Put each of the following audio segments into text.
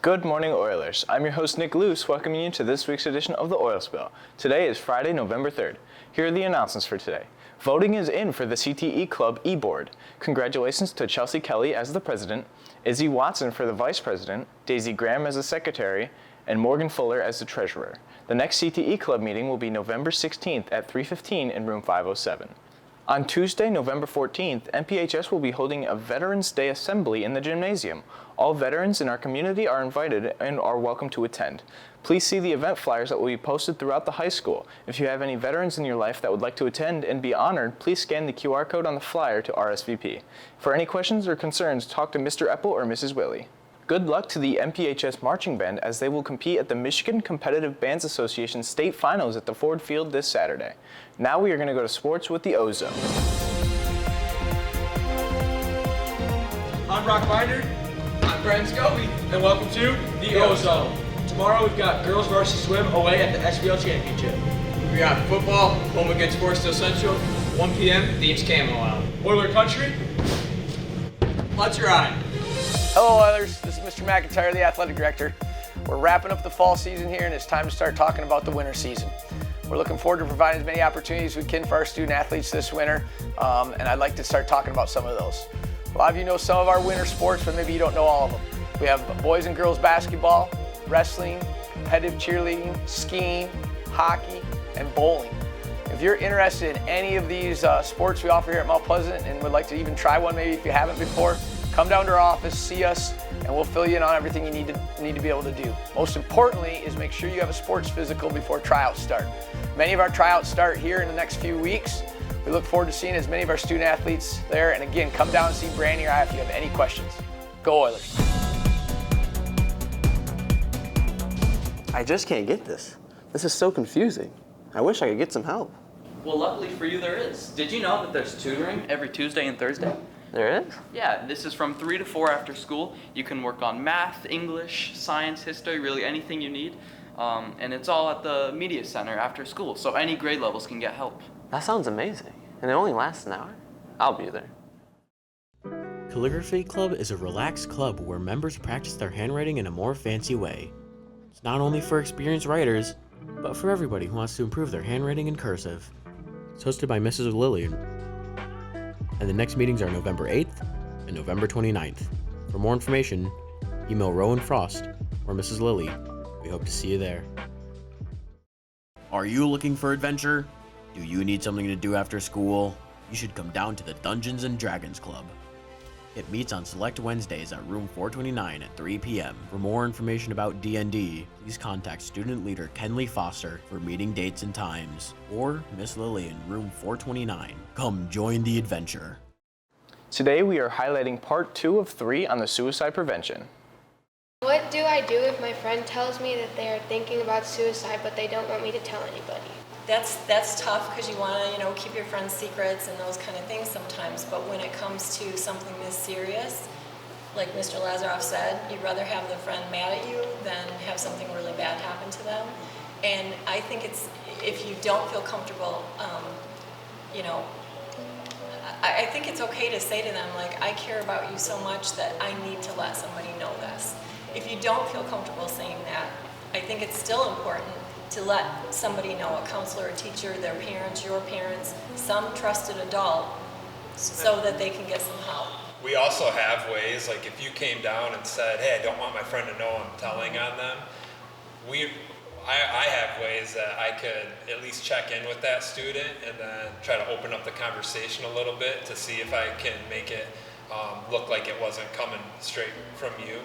Good morning, Oilers. I'm your host, Nick Luce, welcoming you to this week's edition of the Oil Spill. Today is Friday, November 3rd. Here are the announcements for today. Voting is in for the CTE Club e-board. Congratulations to Chelsea Kelly as the president, Izzy Watson for the vice president, Daisy Graham as the secretary, and Morgan Fuller as the treasurer. The next CTE Club meeting will be November 16th at 3:15 in room 507. On Tuesday, November 14th, MPHS will be holding a Veterans Day Assembly in the gymnasium. All veterans in our community are invited and are welcome to attend. Please see the event flyers that will be posted throughout the high school. If you have any veterans in your life that would like to attend and be honored, please scan the QR code on the flyer to RSVP. For any questions or concerns, talk to Mr. Epple or Mrs. Willie. Good luck to the MPHS Marching Band as they will compete at the Michigan Competitive Bands Association State Finals at the Ford Field this Saturday. Now we are going to go to sports with the Ozone. I'm Brock Binder. I'm Brenton Scoby. And welcome to the Ozone. Tomorrow we've got girls varsity swim away at the SBL Championship. We got football, home against Forest Central, 1 p.m. Dean's Camo out. Oiler Country, let's ride. Hello Oilers, this is Mr. McIntyre, the Athletic Director. We're wrapping up the fall season here and it's time to start talking about the winter season. We're looking forward to providing as many opportunities as we can for our student athletes this winter, and I'd like to start talking about some of those. A lot of you know some of our winter sports, but maybe you don't know all of them. We have boys and girls basketball, wrestling, competitive cheerleading, skiing, hockey, and bowling. If you're interested in any of these sports we offer here at Mount Pleasant and would like to even try one maybe if you haven't before, come down to our office, see us, and we'll fill you in on everything you need to be able to do. Most importantly is make sure you have a sports physical before tryouts start. Many of our tryouts start here in the next few weeks. We look forward to seeing as many of our student athletes there. And again, come down and see Brandy or I if you have any questions. Go Oilers. I just can't get this. This is so confusing. I wish I could get some help. Well, luckily for you, there is. Did you know that there's tutoring every Tuesday and Thursday? There is? Yeah, this is from 3 to 4 after school. You can work on math, English, science, history, really anything you need. And it's all at the media center after school, so any grade levels can get help. That sounds amazing. And it only lasts an hour? I'll be there. Calligraphy Club is a relaxed club where members practice their handwriting in a more fancy way. It's not only for experienced writers, but for everybody who wants to improve their handwriting in cursive. It's hosted by Mrs. Lilly, and the next meetings are November 8th and November 29th. For more information, email Rowan Frost or Mrs. Lilly. We hope to see you there. Are you looking for adventure? Do you need something to do after school? You should come down to the Dungeons & Dragons Club. It meets on select Wednesdays at room 429 at 3 p.m. For more information about D&D, please contact student leader Kenley Foster for meeting dates and times, or Miss Lilly in room 429. Come join the adventure. Today we are highlighting part 2 of 3 on the suicide prevention. What do I do if my friend tells me that they are thinking about suicide but they don't want me to tell anybody? That's tough because you want to, keep your friends' secrets and those kind of things sometimes. But when it comes to something this serious, like Mr. Lazaroff said, you'd rather have the friend mad at you than have something really bad happen to them. And I think it's, if you don't feel comfortable, I think it's okay to say to them, like, I care about you so much that I need to let somebody know this. If you don't feel comfortable saying that, I think it's still important to let somebody know, a counselor, a teacher, their parents, your parents, some trusted adult, so that they can get some help. We also have ways, like if you came down and said, hey, I don't want my friend to know I'm telling on them, I have ways that I could at least check in with that student and then try to open up the conversation a little bit to see if I can make it look like it wasn't coming straight from you.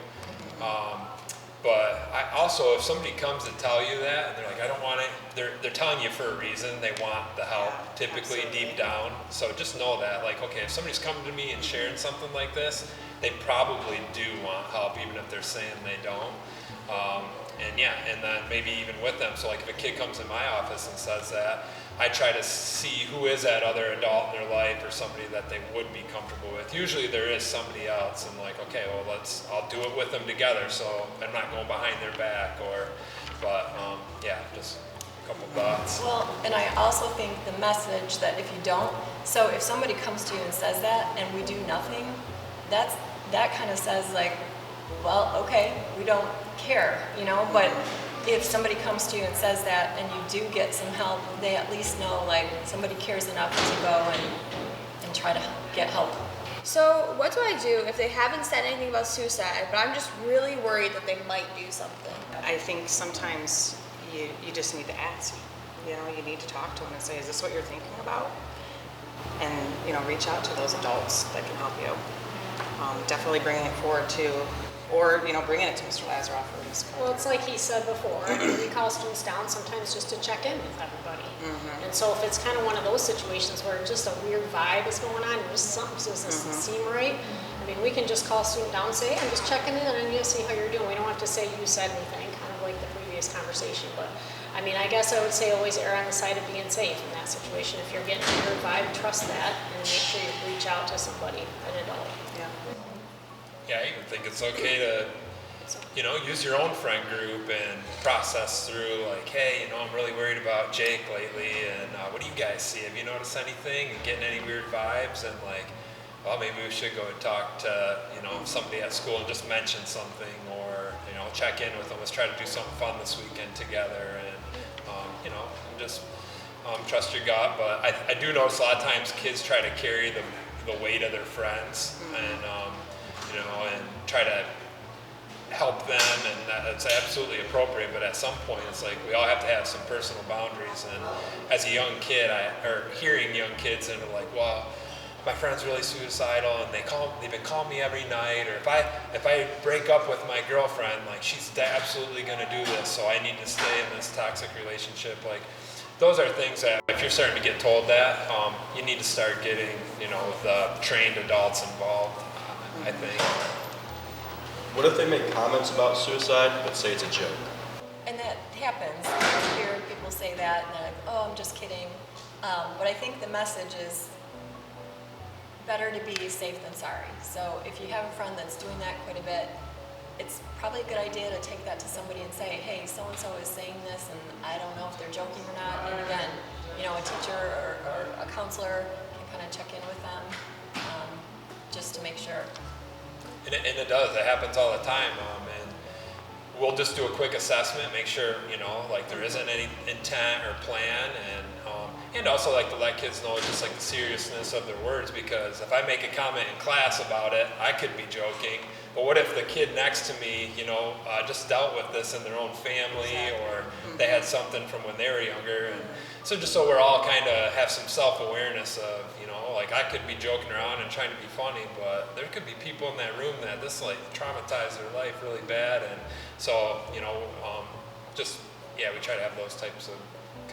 But I also, if somebody comes to tell you that, and they're like, I don't want it, they're telling you for a reason. They want the help, typically deep down. So just know that, like, okay, if somebody's coming to me and sharing something like this, they probably do want help, even if they're saying they don't. And then maybe even with them. So like if a kid comes in my office and says that, I try to see who is that other adult in their life or somebody that they would be comfortable with. Usually there is somebody else, and like, okay, well I'll do it with them together, so I'm not going behind their back just a couple thoughts. Well, and I also think the message that if you don't, so if somebody comes to you and says that and we do nothing, that kind of says like, well, okay, we don't care, but if somebody comes to you and says that and you do get some help, they at least know like somebody cares enough to go and try to get help. So what do I do if they haven't said anything about suicide, but I'm just really worried that they might do something? I think sometimes you just need to ask. You need to talk to them and say, is this what you're thinking about? And, reach out to those adults that can help you. Definitely bringing it forward to, or, bringing it to Mr. Lazaroff or Ms. Carter. Well, it's like he said before, we call students down sometimes just to check in with everybody. And so if it's kind of one of those situations where just a weird vibe is going on, and just something doesn't seem right, I mean, we can just call a student down and say, hey, I'm just checking in and you see how you're doing. We don't have to say you said anything, kind of like the previous conversation. But I mean, I guess I would say always err on the side of being safe in that situation. If you're getting a weird vibe, trust that and make sure you reach out to somebody, an adult. Yeah, I even think it's okay to, use your own friend group and process through like, hey, I'm really worried about Jake lately, and what do you guys see? Have you noticed anything? And getting any weird vibes? And like, well, maybe we should go and talk to, somebody at school and just mention something, or, check in with them. Let's try to do something fun this weekend together, and, just trust your gut. But I do notice a lot of times kids try to carry the weight of their friends, and, and try to help them, and that's absolutely appropriate. But at some point, it's like we all have to have some personal boundaries. And as a young kid, hearing young kids and like, well, my friend's really suicidal, and they've been calling me every night, or if I break up with my girlfriend, like she's absolutely going to do this, so I need to stay in this toxic relationship. Like, those are things that if you're starting to get told that, you need to start getting, the trained adults involved, I think. What if they make comments about suicide but say it's a joke? And that happens. You hear people say that and they're like, oh, I'm just kidding. But I think the message is better to be safe than sorry. So if you have a friend that's doing that quite a bit, it's probably a good idea to take that to somebody and say, hey, so-and-so is saying this, and I don't know if they're joking or not. And again, a teacher or a counselor can kind of check in with them just to make sure. And it does. It happens all the time. And we'll just do a quick assessment, make sure, like there isn't any intent or plan, and also like to let kids know just like the seriousness of their words, because if I make a comment in class about it, I could be joking. But what if the kid next to me, just dealt with this in their own family, or they had something from when they were younger? And so just so we're all kind of have some self-awareness of, like I could be joking around and trying to be funny, but there could be people in that room that this like traumatized their life really bad. And so, we try to have those types of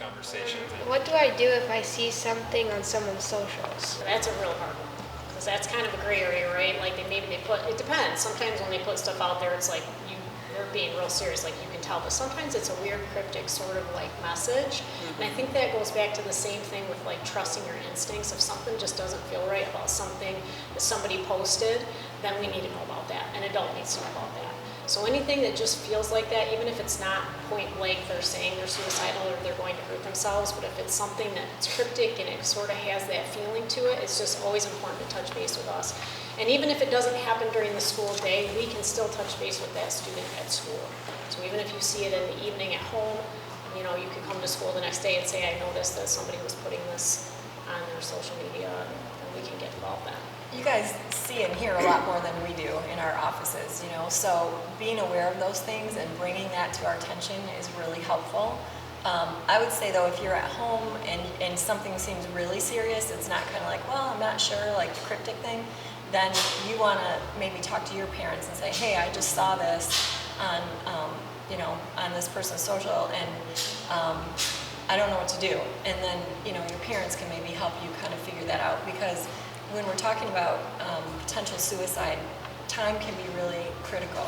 conversations. What do I do if I see something on someone's socials? That's a real hard one, because that's kind of a gray area, right? Like it depends. Sometimes when they put stuff out there, it's like they're being real serious, like you can tell, but sometimes it's a weird cryptic sort of like message. And I think that goes back to the same thing with like trusting your instincts. If something just doesn't feel right about something that somebody posted, then we need to know about that. An adult needs to know about that. So anything that just feels like that, even if it's not point blank, they're saying they're suicidal or they're going to hurt themselves, but if it's something that's cryptic and it sort of has that feeling to it, it's just always important to touch base with us. And even if it doesn't happen during the school day, we can still touch base with that student at school. So even if you see it in the evening at home, you can come to school the next day and say, I noticed that somebody was putting this on their social media, and we can get involved then. You guys see and hear a lot more than we do in our offices, so being aware of those things and bringing that to our attention is really helpful. I would say though, if you're at home and something seems really serious, it's not kind of like, well, I'm not sure, like the cryptic thing, then you want to maybe talk to your parents and say, hey, I just saw this on this person's social, and I don't know what to do. And then, your parents can maybe help you kind of figure that out, because when we're talking about potential suicide, time can be really critical.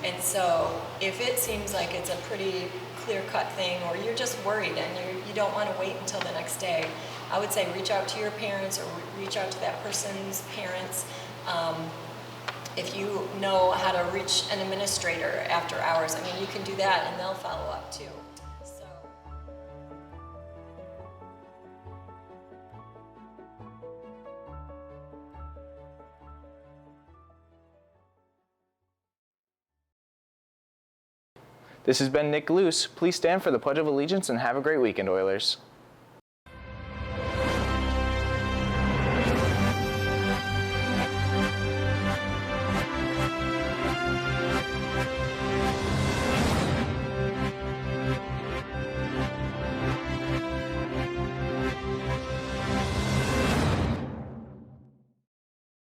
And so if it seems like it's a pretty clear-cut thing, or you're just worried and you don't want to wait until the next day, I would say reach out to your parents or reach out to that person's parents. If you know how to reach an administrator after hours, you can do that and they'll follow up too. This has been Nick Luce. Please stand for the Pledge of Allegiance and have a great weekend, Oilers.